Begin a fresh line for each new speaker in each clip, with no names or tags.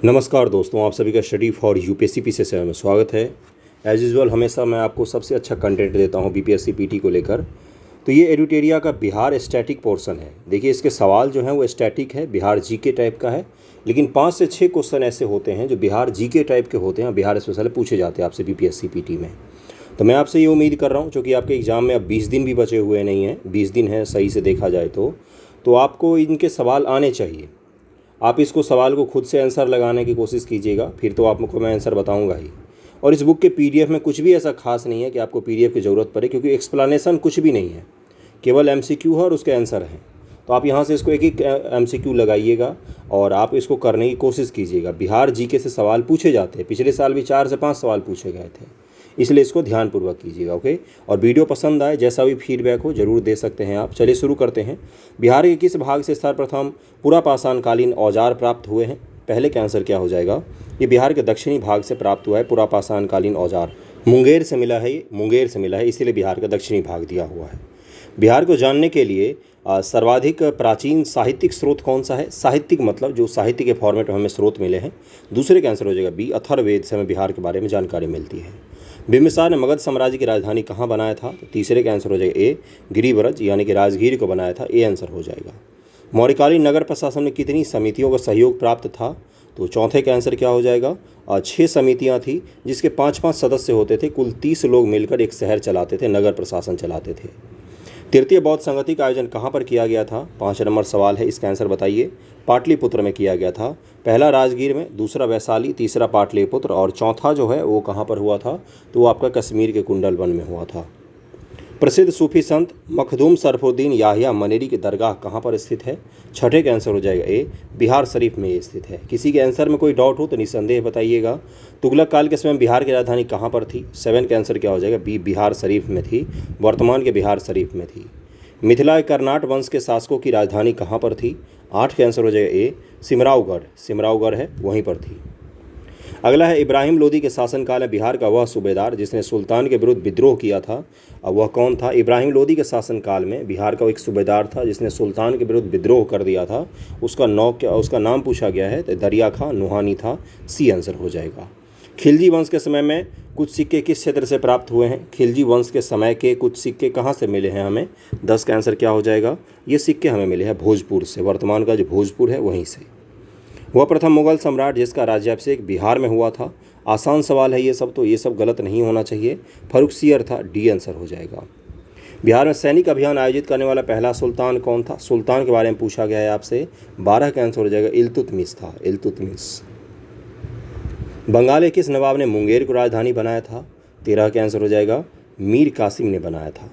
नमस्कार दोस्तों, आप सभी का स्टडी फॉर यूपीएससी पीसी सेवा में स्वागत है। एज यूजुअल हमेशा मैं आपको सबसे अच्छा कंटेंट देता हूं बीपीएससी पीटी को लेकर। तो ये एडुटेरिया का बिहार स्टैटिक पोर्शन है। देखिए, इसके सवाल जो हैं वो स्टैटिक है, बिहार जीके टाइप का है, लेकिन 5 से 6 क्वेश्चन ऐसे होते हैं जो बिहार जीके टाइप के होते हैं, बिहार स्पेशल पूछे जाते हैं आपसे बीपीएससी पीटी में। तो मैं आपसे ये उम्मीद कर रहा हूँ, क्योंकि आपके एग्ज़ाम में अब 20 दिन भी बचे हुए नहीं हैं, 20 दिन है सही से देखा जाए तो आपको इनके सवाल आने चाहिए। आप इसको सवाल को खुद से आंसर लगाने की कोशिश कीजिएगा, फिर तो आपको मैं आंसर बताऊंगा ही। और इस बुक के पीडीएफ में कुछ भी ऐसा खास नहीं है कि आपको पीडीएफ की ज़रूरत पड़े, क्योंकि एक्सप्लेनेशन कुछ भी नहीं है, केवल एमसीक्यू है और उसके आंसर हैं। तो आप यहाँ से इसको एक एक एमसीक्यू लगाइएगा और आप इसको करने की कोशिश कीजिएगा। बिहार जीके से सवाल पूछे जाते हैं, पिछले साल भी 4 से 5 सवाल पूछे गए थे, इसलिए इसको ध्यानपूर्वक कीजिएगा। ओके, और वीडियो पसंद आए, जैसा भी फीडबैक हो ज़रूर दे सकते हैं आप। चलिए शुरू करते हैं। बिहार के किस भाग से सर्वप्रथम पुरापाषाणकालीन औजार प्राप्त हुए हैं? पहले का आंसर क्या हो जाएगा? ये बिहार के दक्षिणी भाग से प्राप्त हुआ है पुरापाषाणकालीन औजार। मुंगेर से मिला है, ये मुंगेर से मिला है, इसीलिए बिहार का दक्षिणी भाग दिया हुआ है। बिहार को जानने के लिए सर्वाधिक प्राचीन साहित्यिक स्रोत कौन सा है? साहित्यिक मतलब जो साहित्य के फॉर्मेट में हमें स्रोत मिले हैं। दूसरे का आंसर हो जाएगा बी, अथर्ववेद से हमें बिहार के बारे में जानकारी मिलती है। बिंबिसार ने मगध साम्राज्य की राजधानी कहाँ बनाया था? तो तीसरे का आंसर हो जाएगा ए, गिरिव्रज यानी कि राजगीर को बनाया था, ए आंसर हो जाएगा। मौर्यकालीन नगर प्रशासन में कितनी समितियों का सहयोग प्राप्त था? तो चौथे का आंसर क्या हो जाएगा? 6 समितियां थी, जिसके 5-5 सदस्य होते थे। कुल 30 लोग मिलकर एक शहर चलाते थे, नगर प्रशासन चलाते थे। तृतीय बौद्ध संगति का आयोजन कहाँ पर किया गया था? 5 नंबर सवाल है, इसका आंसर बताइए। पाटलिपुत्र में किया गया था। पहला राजगीर में, दूसरा वैशाली, तीसरा पाटलिपुत्र और चौथा जो है वो कहाँ पर हुआ था? तो वो आपका कश्मीर के कुंडलवन में हुआ था। प्रसिद्ध सूफी संत मखदूम सरफुद्दीन याहिया मनेरी की दरगाह कहाँ पर स्थित है? छठे का आंसर हो जाएगा ए, बिहार शरीफ में ये स्थित है। किसी के आंसर में कोई डाउट हो तो निसंदेह बताइएगा। तुगलक काल के समय बिहार की राजधानी कहाँ पर थी? 7 का आंसर क्या हो जाएगा? बी, बिहार शरीफ में थी, वर्तमान के बिहार शरीफ में थी। मिथिला कर्नाट वंश के शासकों की राजधानी कहाँ पर थी? 8 का आंसर हो जाएगा ए, सिमरावगढ़, सिमरावगढ़ है वहीं पर थी। अगला है, इब्राहिम लोदी के शासनकाल में बिहार का वह सूबेदार जिसने सुल्तान के विरुद्ध विद्रोह किया था, वह कौन था? इब्राहिम लोदी के शासनकाल में बिहार का एक सूबेदार था जिसने सुल्तान के विरुद्ध विद्रोह कर दिया था। उसका नाम पूछा गया है, तो दरिया खां नुहानी था, सी आंसर हो जाएगा। खिलजी वंश के समय में कुछ सिक्के किस क्षेत्र से प्राप्त हुए हैं? खिलजी वंश के समय के कुछ सिक्के कहाँ से मिले हैं हमें? 10 का आंसर क्या हो जाएगा? ये सिक्के हमें मिले हैं भोजपुर से, वर्तमान का जो भोजपुर है वहीं से। वह प्रथम मुगल सम्राट जिसका राज्याभिषेक बिहार में हुआ था? आसान सवाल है ये सब, तो ये सब गलत नहीं होना चाहिए। फर्रुखसियर था, डी आंसर हो जाएगा। बिहार में सैनिक अभियान आयोजित करने वाला पहला सुल्तान कौन था? सुल्तान के बारे में पूछा गया है आपसे। 12 का आंसर हो जाएगा इल्तुतमिश था, इल्तुतमिश। बंगाल के किस नवाब ने मुंगेर को राजधानी बनाया था? 13 का आंसर हो जाएगा मीर कासिम ने बनाया था।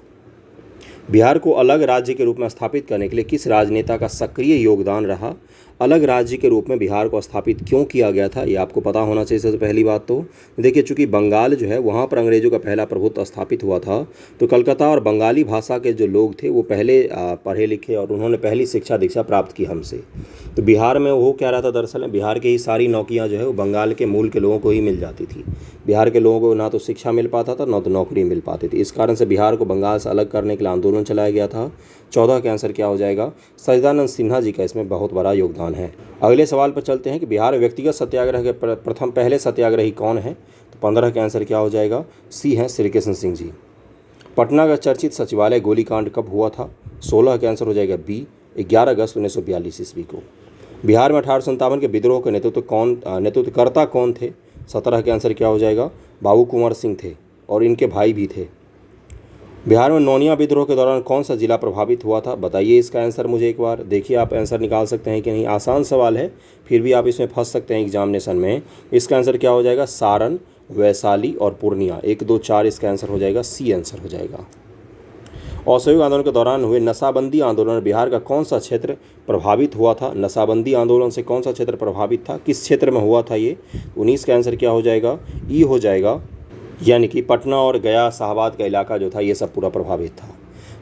बिहार को अलग राज्य के रूप में स्थापित करने के लिए किस राजनेता का सक्रिय योगदान रहा? अलग राज्य के रूप में बिहार को स्थापित क्यों किया गया था, ये आपको पता होना चाहिए। सबसे पहली बात तो देखिए, चूंकि बंगाल जो है वहाँ पर अंग्रेज़ों का पहला प्रभुत्व स्थापित हुआ था, तो कलकत्ता और बंगाली भाषा के जो लोग थे वो पहले पढ़े लिखे और उन्होंने पहली शिक्षा दीक्षा प्राप्त की हमसे। तो बिहार में वो क्या रहा था, दरअसल बिहार की ही सारी नौकरियाँ जो है वो बंगाल के मूल के लोगों को ही मिल जाती थी। बिहार के लोगों को ना तो शिक्षा मिल पाता था, ना तो नौकरी मिल पाती थी। इस कारण से बिहार को बंगाल से अलग करने के लिए आंदोलन चलाया गया था। 14 का आंसर क्या हो जाएगा? सच्चिदानंद सिन्हा जी का इसमें बहुत बड़ा योगदान है। अगले सवाल पर चलते हैं कि बिहार में व्यक्तिगत सत्याग्रह के पहले सत्याग्रही कौन है? तो 15 का आंसर क्या हो जाएगा? सी है श्रीकृष्ण सिंह जी। पटना का चर्चित सचिवालय गोलीकांड कब हुआ था? 16 का आंसर हो जाएगा बी, 11 अगस्त 1942 ईस्वी को। बिहार में 1857 के विद्रोह के नेतृत्वकर्ता कौन थे? 17 का आंसर क्या हो जाएगा? बाबू कुंवर सिंह थे और इनके भाई भी थे। बिहार में नौनिया विद्रोह के दौरान कौन सा जिला प्रभावित हुआ था? बताइए इसका आंसर मुझे एक बार। देखिए आप आंसर निकाल सकते हैं कि नहीं। आसान सवाल है, फिर भी आप इसमें फंस सकते हैं एग्जामिनेशन में। इसका आंसर क्या हो जाएगा? सारण, वैशाली और पूर्णिया। 1, 2, 4 इसका आंसर हो जाएगा, सी आंसर हो जाएगा। असहयोग आंदोलन के दौरान हुए नशाबंदी आंदोलन बिहार का कौन सा क्षेत्र प्रभावित हुआ था? नशाबंदी आंदोलन से कौन सा क्षेत्र प्रभावित था? किस क्षेत्र में हुआ था ये? 19 का आंसर क्या हो जाएगा? ई हो जाएगा, यानी कि पटना और गया शाहाबाद का इलाका जो था ये सब पूरा प्रभावित था।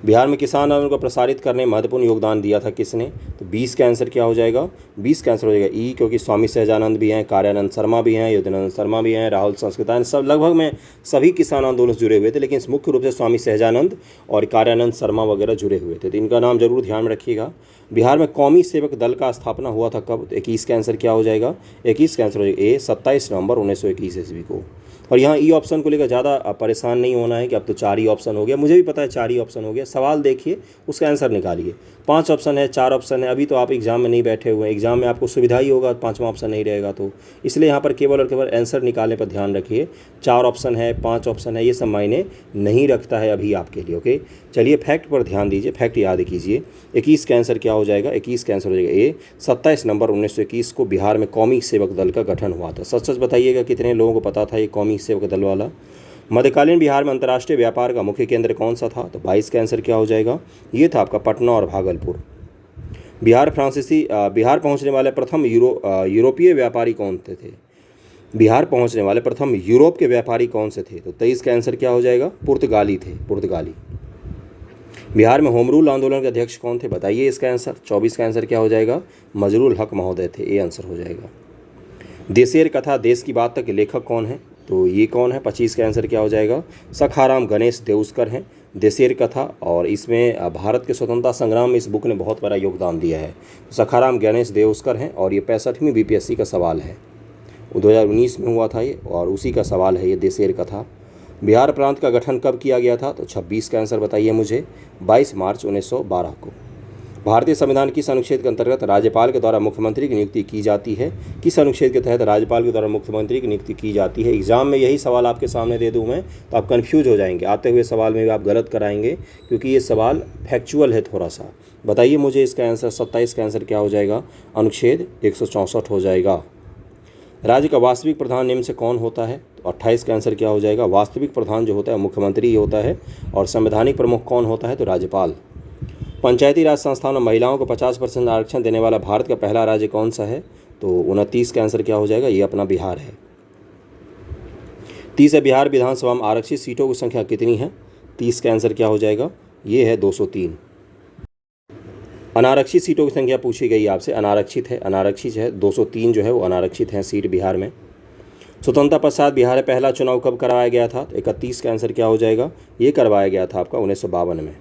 बिहार में किसान आंदोलन को प्रसारित करने में महत्वपूर्ण योगदान दिया था किसने? तो 20 का आंसर क्या हो जाएगा? 20 कैंसिल हो जाएगा ई, क्योंकि स्वामी सहजानंद भी हैं, कार्यानंद शर्मा भी हैं, युद्धनानंद शर्मा भी हैं, राहुल संस्कृतायन, सब लगभग में सभी किसान आंदोलन से जुड़े हुए थे, लेकिन मुख्य रूप से स्वामी सहजानंद और कार्यानंद शर्मा वगैरह जुड़े हुए थे। तो इनका नाम जरूर ध्यान में रखिएगा। बिहार में कौमी सेवक दल का स्थापना हुआ था कब? 21 का आंसर क्या हो जाएगा? 21 का आंसर हो जाएगा ए, 27 नवंबर 1921 ईस्वी को। और यहाँ ई ऑप्शन को लेकर ज़्यादा परेशान नहीं होना है कि अब तो 4 ही ऑप्शन हो गया, मुझे भी पता है 4 ही ऑप्शन हो गया। सवाल देखिए, उसका आंसर निकालिए। 5 ऑप्शन है, 4 ऑप्शन है, अभी तो आप एग्जाम में नहीं बैठे हुए हैं, एग्जाम में आपको सुविधा ही होगा 5वां ऑप्शन नहीं रहेगा, तो इसलिए यहाँ पर केवल और केवल आंसर निकालने पर ध्यान रखिए। 4 ऑप्शन है, 5 ऑप्शन है, ये सब मायने नहीं रखता है अभी आपके लिए। ओके, चलिए फैक्ट पर ध्यान दीजिए, फैक्ट याद कीजिए। 21 का आंसर क्या हो जाएगा? 21 का आंसर हो जाएगा ए, 27 नवंबर 1921 को बिहार में कौमी सेवक दल का गठन हुआ था। सच सच बताइएगा कितने लोगों को पता था ये कौमी सेवक दल वाला? मध्यकालीन बिहार में अंतर्राष्ट्रीय व्यापार का मुख्य केंद्र कौन सा था? तो 22 का आंसर क्या हो जाएगा? ये था आपका पटना और भागलपुर। बिहार पहुंचने वाले प्रथम यूरोपीय व्यापारी कौन थे? बिहार पहुंचने वाले प्रथम यूरोप के व्यापारी कौन से थे? तो 23 का आंसर क्या हो जाएगा? पुर्तगाली थे, पुर्तगाली। बिहार में होम रूल आंदोलन के अध्यक्ष कौन थे? बताइए इसका आंसर। 24 का आंसर क्या हो जाएगा? मजरूल हक महोदय थे, ये आंसर हो जाएगा। देशेर कथा देश की बात तक के लेखक कौन है? तो ये कौन है? 25 का आंसर क्या हो जाएगा? सखाराम गणेश देउस्कर हैं। देशेर कथा, और इसमें भारत के स्वतंत्रता संग्राम में इस बुक ने बहुत बड़ा योगदान दिया है। सखाराम गणेश देउस्कर हैं, और ये 65वीं बीपीएससी का सवाल है, 2019 में हुआ था ये, और उसी का सवाल है ये देशेर कथा। बिहार प्रांत का गठन कब किया गया था? तो 26 का आंसर बताइए मुझे। 22 मार्च 1912 को। भारतीय संविधान किस अनुच्छेद के अंतर्गत राज्यपाल के द्वारा मुख्यमंत्री की नियुक्ति की जाती है? किस अनुच्छेद के तहत राज्यपाल के द्वारा मुख्यमंत्री की नियुक्ति की जाती है? एग्जाम में यही सवाल आपके सामने दे दूं मैं तो आप कंफ्यूज हो जाएंगे, आते हुए सवाल में भी आप गलत कराएंगे, क्योंकि ये सवाल फैक्चुअल है थोड़ा सा। बताइए मुझे इसका आंसर। 27 का आंसर क्या हो जाएगा? अनुच्छेद 164 हो जाएगा। राज्य का वास्तविक प्रधान निम्न से कौन होता है? तो 28 का आंसर क्या हो जाएगा? वास्तविक प्रधान जो होता है मुख्यमंत्री ही होता है, और संवैधानिक प्रमुख कौन होता है? तो राज्यपाल। पंचायती राज संस्थान में महिलाओं को 50% आरक्षण देने वाला भारत का पहला राज्य कौन सा है? तो 29 का आंसर क्या हो जाएगा? ये अपना बिहार है। 30 है, बिहार विधानसभा में आरक्षित सीटों की संख्या कितनी है? 30 का आंसर क्या हो जाएगा? ये है 203। अनारक्षित सीटों की संख्या पूछी गई आपसे, अनारक्षित है, अनारक्षित है 203 जो है वो अनारक्षित हैं सीट बिहार में। स्वतंत्रता पश्चात बिहार में पहला चुनाव कब करवाया गया था? तो 31 का आंसर क्या हो जाएगा? ये करवाया गया था आपका 1952 में।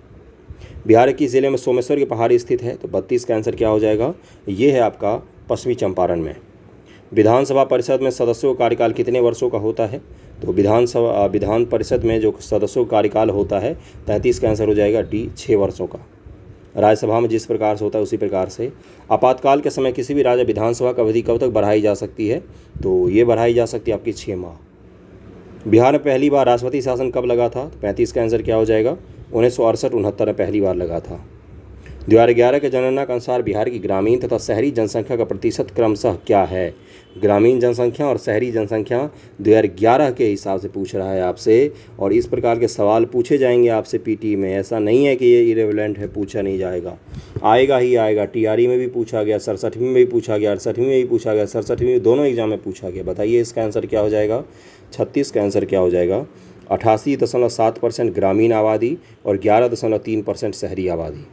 बिहार के जिले में सोमेश्वर की पहाड़ी स्थित है? तो 32 का आंसर क्या हो जाएगा? ये है आपका पश्चिमी चंपारण में। विधानसभा परिषद में सदस्यों का कार्यकाल कितने वर्षों का होता है? तो विधान परिषद में जो सदस्यों का कार्यकाल होता है 33 का आंसर हो जाएगा डी, 6 वर्षों का। राज्यसभा में जिस प्रकार से होता है उसी प्रकार से। आपातकाल के समय किसी भी राज्य विधानसभा का अवधि कब तक बढ़ाई जा सकती है? तो ये बढ़ाई जा सकती है आपकी 6 माह। बिहार में पहली बार राष्ट्रपति शासन कब लगा था? तो 35 का आंसर क्या हो जाएगा? 1968-69 में पहली बार लगा था। 2011 के जनगणना के अनुसार बिहार की ग्रामीण तथा शहरी जनसंख्या का प्रतिशत क्रमशः क्या है? ग्रामीण जनसंख्या और शहरी जनसंख्या 2011 के हिसाब से पूछ रहा है आपसे, और इस प्रकार के सवाल पूछे जाएंगे आपसे पीटी में। ऐसा नहीं है कि ये इरेलेवेंट है, पूछा नहीं जाएगा, आएगा ही आएगा। टीआरई में भी पूछा गया, 67वीं में भी पूछा गया, 68वीं में भी पूछा गया, 67वीं में, दोनों एग्जाम में पूछा गया। बताइए इसका आंसर क्या हो जाएगा? 36 का आंसर क्या हो जाएगा? 88.7% ग्रामीण आबादी और 11.3% शहरी आबादी।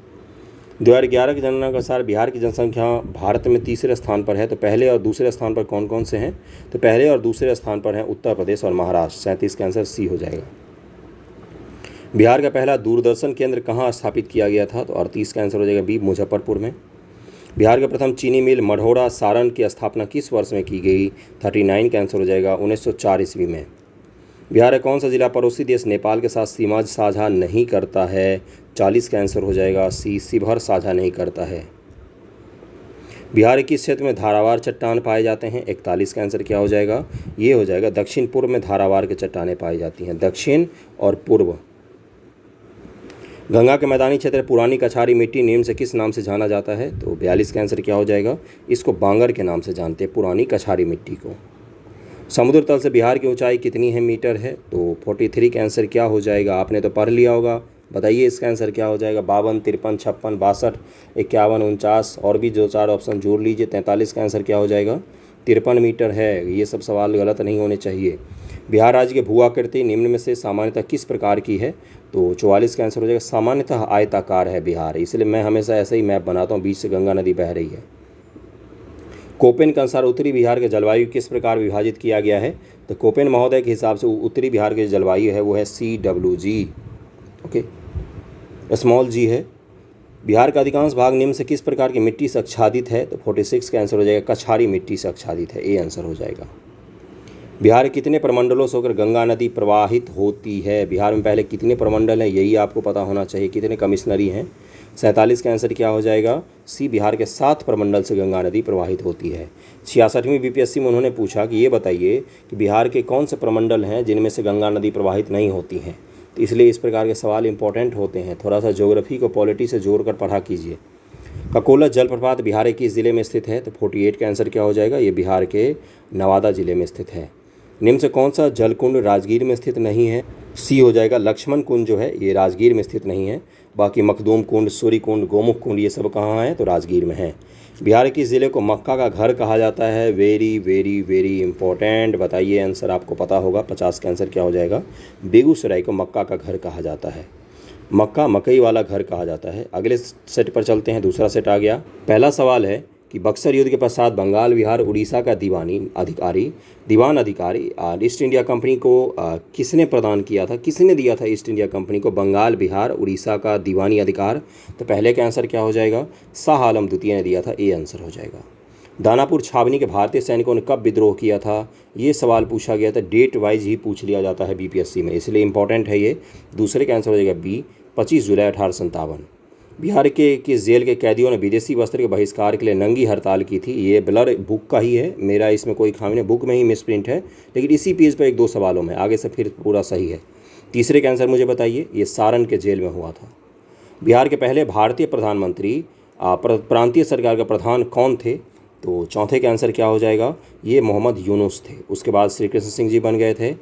2011 की जनगणना के अनुसार बिहार की जनसंख्या भारत में तीसरे स्थान पर है। तो पहले और दूसरे स्थान पर कौन कौन से हैं? तो पहले और दूसरे स्थान पर हैं उत्तर प्रदेश और महाराष्ट्र। 37 का आंसर सी हो जाएगा। बिहार का पहला दूरदर्शन केंद्र कहाँ स्थापित किया गया था? तो 38 का आंसर हो जाएगा बी, मुजफ्फरपुर में। बिहार का प्रथम चीनी मिल मढ़ौरा सारण की स्थापना किस वर्ष में की गई? 39 का आंसर हो जाएगा 1904 ईस्वी में। बिहार का कौन सा जिला पड़ोसी देश नेपाल के साथ सीमा साझा नहीं करता है? 40 का आंसर हो जाएगा सी, शिवहर साझा नहीं करता है। बिहार के किस क्षेत्र में धारावार चट्टान पाए जाते हैं? 41 का आंसर क्या हो जाएगा? ये हो जाएगा दक्षिण पूर्व में धारावार के चट्टानें पाई जाती हैं, दक्षिण और पूर्व। गंगा के मैदानी क्षेत्र पुरानी कछारी मिट्टी निम्न से किस नाम से जाना जाता है? तो 42 का आंसर क्या हो जाएगा? इसको बांगर के नाम से जानते हैं, पुरानी कछारी मिट्टी को। समुद्र तल से बिहार की ऊंचाई कितनी है मीटर है? तो 43 का आंसर क्या हो जाएगा? आपने तो पढ़ लिया होगा, बताइए इसका आंसर क्या हो जाएगा? 52, 53, 56, 62, 51, 49, और भी जो 4 ऑप्शन जोड़ लीजिए। 43 का आंसर क्या हो जाएगा? 53 मीटर है। ये सब सवाल गलत नहीं होने चाहिए। बिहार राज्य की भू आकृति निम्न में से सामान्यतः किस प्रकार की है? तो 44 का आंसर हो जाएगा सामान्यतः आयताकार है बिहार, इसलिए मैं हमेशा ऐसे ही मैप बनाता हूँ, बीच से गंगा नदी बह रही है। कोपेन के अनुसार उत्तरी बिहार के जलवायु किस प्रकार विभाजित किया गया है? तो कोपेन महोदय के हिसाब से उत्तरी बिहार के जलवायु है वो है CWG। ओके, स्मॉल जी है। बिहार का अधिकांश भाग निम्न से किस प्रकार की मिट्टी से आच्छादित है? तो 46 का आंसर हो जाएगा कछारी मिट्टी से आच्छादित है, ए आंसर हो जाएगा। बिहार कितने प्रमंडलों से होकर गंगा नदी प्रवाहित होती है? बिहार में पहले कितने प्रमंडल हैं यही आपको पता होना चाहिए। कितने कमिश्नरी हैं? 47 का आंसर क्या हो जाएगा? सी, बिहार के 7 प्रमंडल से गंगा नदी प्रवाहित होती है। 66वीं BPSC में उन्होंने पूछा कि ये बताइए कि बिहार के कौन से प्रमंडल हैं जिनमें से गंगा नदी प्रवाहित नहीं होती हैं। तो इसलिए इस प्रकार के सवाल इंपॉर्टेंट होते हैं, थोड़ा सा ज्योग्राफी को पॉलिटी से जोड़कर पढ़ा कीजिए। ककोला जलप्रपात बिहार के किस जिले में स्थित है? तो 48 का आंसर क्या हो जाएगा? ये बिहार के नवादा जिले में स्थित है। निम्न से कौन सा जलकुंड राजगीर में स्थित नहीं है? सी हो जाएगा लक्ष्मण कुंड जो है ये राजगीर में स्थित नहीं है। बाकी मखदूम कुंड, सूर्य कुंड, गोमुख कुंड ये सब कहाँ है? तो राजगीर में है। बिहार के ज़िले को मक्का का घर कहा जाता है? वेरी वेरी वेरी इंपॉर्टेंट, बताइए आंसर आपको पता होगा। 50 का आंसर क्या हो जाएगा? बेगूसराय को मक्का का घर कहा जाता है। मक्का मकई वाला घर कहा जाता है। अगले सेट पर चलते हैं, दूसरा सेट आ गया। पहला सवाल है कि बक्सर युद्ध के पश्चात बंगाल, बिहार, उड़ीसा का दीवान अधिकारी ईस्ट इंडिया कंपनी को किसने प्रदान किया था? किसने दिया था ईस्ट इंडिया कंपनी को बंगाल, बिहार, उड़ीसा का दीवानी अधिकार? तो पहले का आंसर क्या हो जाएगा? शाह आलम द्वितीय ने दिया था, ए आंसर हो जाएगा। दानापुर छावनी के भारतीय सैनिकों ने कब विद्रोह किया था? ये सवाल पूछा गया था, डेट वाइज ही पूछ लिया जाता है BPSC में, इसलिए इंपॉर्टेंट है ये। दूसरे का आंसर हो जाएगा बी, 25 जुलाई 1857। बिहार के किस जेल के कैदियों ने विदेशी वस्त्र के बहिष्कार के लिए नंगी हड़ताल की थी? ये ब्लर बुक का ही है, मेरा इसमें कोई खामी नहीं, बुक में ही मिसप्रिंट है, लेकिन इसी पेज पर 1-2 सवालों में, आगे से फिर पूरा सही है। तीसरे का आंसर मुझे बताइए, ये सारण के जेल में हुआ था। बिहार के पहले भारतीय प्रधानमंत्री प्रांतीय सरकार के प्रधान कौन थे? तो चौथे का आंसर क्या हो जाएगा? ये मोहम्मद यूनुस थे। उसके बाद श्री कृष्ण सिंह जी बन गए थे।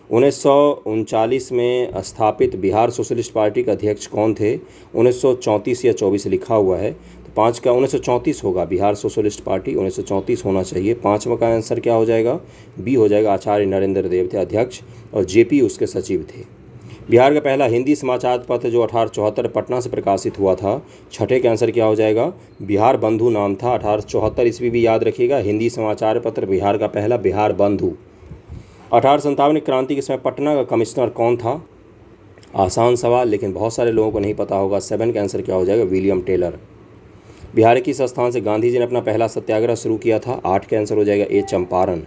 1939 में स्थापित बिहार सोशलिस्ट पार्टी के अध्यक्ष कौन थे? 1934 या 24 लिखा हुआ है, तो 5 का 1934 होगा। बिहार सोशलिस्ट पार्टी 1934 होना चाहिए। 5वां का आंसर क्या हो जाएगा? बी हो जाएगा, आचार्य नरेंद्र देव थे अध्यक्ष और JP उसके सचिव थे। बिहार का पहला हिंदी समाचार पत्र जो 1874 पटना से प्रकाशित हुआ था, छठे का आंसर क्या हो जाएगा? बिहार बंधु नाम था। 1874 ईस्वी भी याद रखिएगा, हिंदी समाचार पत्र बिहार का पहला बिहार बंधु। 1857 क्रांति के समय पटना का कमिश्नर कौन था? आसान सवाल, लेकिन बहुत सारे लोगों को नहीं पता होगा। 7 का आंसर क्या हो जाएगा? William Taylor. बिहार के किस स्थान से गांधी जी ने अपना पहला सत्याग्रह शुरू किया था? 8 का आंसर हो जाएगा ए, चंपारण।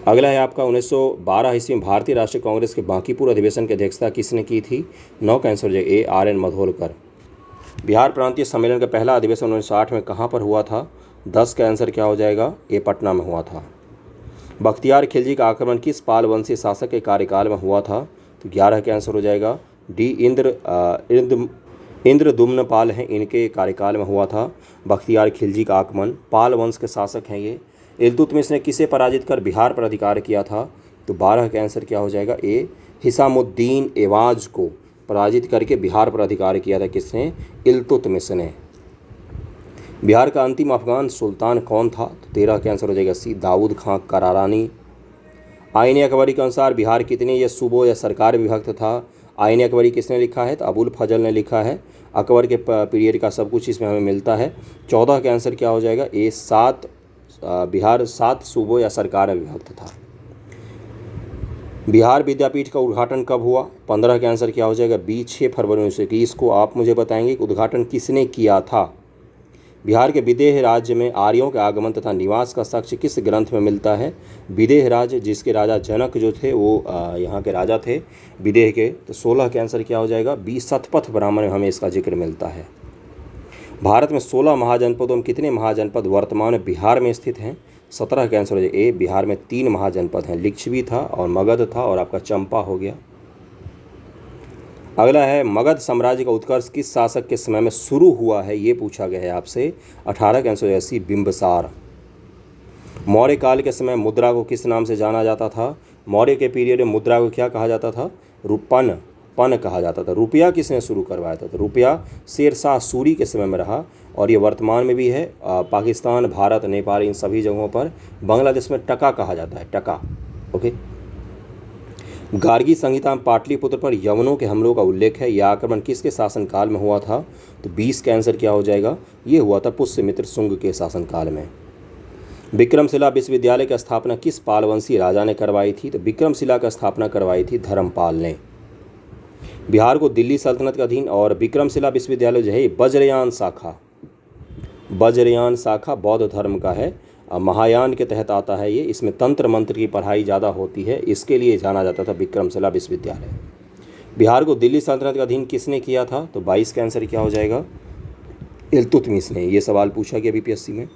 अगला है आपका 1912 ईस्वी में भारतीय राष्ट्रीय कांग्रेस के बांकीपुर अधिवेशन की अध्यक्षता किसने की थी? 9 का आंसर हो जाएगा ए, RN मधोलकर। बिहार प्रांतीय सम्मेलन का पहला अधिवेशन 1960 में कहाँ पर हुआ था? 10 का आंसर क्या हो जाएगा? ए, पटना में हुआ था। बख्तियार खिलजी का आक्रमण किस पाल वंशीय शासक के कार्यकाल में हुआ था? तो 11 का आंसर हो जाएगा डी, इंद्रदुम्न पाल हैं, इनके कार्यकाल में हुआ था बख्तियार खिलजी का आक्रमण। पाल वंश के शासक हैं ये। इल्तुतमिश ने किसे पराजित कर बिहार पर अधिकार किया था? तो 12 का आंसर क्या हो जाएगा? ए, हिसामुद्दीन एवाज को पराजित करके बिहार पर अधिकार किया था किसने? इल्तुतमिश ने। बिहार का अंतिम अफगान सुल्तान कौन था? तो 13 का आंसर हो जाएगा सी, दाऊद खां करारानी। आईन अकबरी के अनुसार बिहार कितने या सूबों या सरकार विभक्त था? आईन अकबरी किसने लिखा है? तो अबुल फजल ने लिखा है। अकबर के पीरियड का सब कुछ इसमें हमें मिलता है। 14 का आंसर क्या हो जाएगा? ए, 7 बिहार 7 सूबों या सरकार में विभक्त था। बिहार विद्यापीठ का उद्घाटन कब हुआ? 15 का आंसर क्या हो जाएगा? बी, 6 फरवरी 1921 को। आप मुझे बताएंगे कि उद्घाटन किसने किया था? बिहार के विदेह राज्य में आर्यों के आगमन तथा निवास का साक्ष्य किस ग्रंथ में मिलता है? विदेह राज्य, जिसके राजा जनक जो थे वो यहाँ के राजा थे विदेह के। तो 16 के आंसर क्या हो जाएगा? बी, शतपथ ब्राह्मण में हमें इसका जिक्र मिलता है। भारत में 16 महाजनपदों में कितने महाजनपद वर्तमान में बिहार में स्थित हैं? 17 का आंसर हो जाएगा ए, बिहार में 3 महाजनपद हैं, लिच्छवी था और मगध था और आपका चंपा हो गया। अगला है मगध साम्राज्य का उत्कर्ष किस शासक के समय में शुरू हुआ है? ये पूछा गया है आपसे। 18 का आंसर हो जाएगा सी, बिंबिसार। मौर्य काल के समय मुद्रा को किस नाम से जाना जाता था? मौर्य के पीरियड में मुद्रा को क्या कहा जाता था? पन कहा जाता था। रुपया किसने शुरू करवाया था? तो रुपया शेरशाह सूरी के समय में रहा और ये वर्तमान में भी है। पाकिस्तान, भारत, नेपाल इन सभी जगहों पर। बांग्लादेश में टका कहा जाता है, टका। ओके। गार्गी संहिता में पाटलिपुत्र पर यवनों के हमलों का उल्लेख है। यह आक्रमण किसके शासनकाल में हुआ था? तो 20 का आंसर क्या हो जाएगा? ये हुआ था पुष्यमित्र शुंग के शासनकाल में। विक्रमशिला विश्वविद्यालय की स्थापना किस पालवंशी राजा ने करवाई थी? तो विक्रमशिला की स्थापना करवाई थी धर्मपाल ने। बिहार को दिल्ली सल्तनत के अधीन और विक्रमशिला विश्वविद्यालय जो है वज्रयान शाखा बौद्ध धर्म का है, महायान के तहत आता है ये। इसमें तंत्र मंत्र की पढ़ाई ज़्यादा होती है, इसके लिए जाना जाता था विक्रमशिला विश्वविद्यालय। बिहार को दिल्ली सल्तनत का अधीन किसने किया था? तो 22 का आंसर क्या हो जाएगा? इल्तुतमिश ने। ये सवाल पूछा गया बीपीएससी में।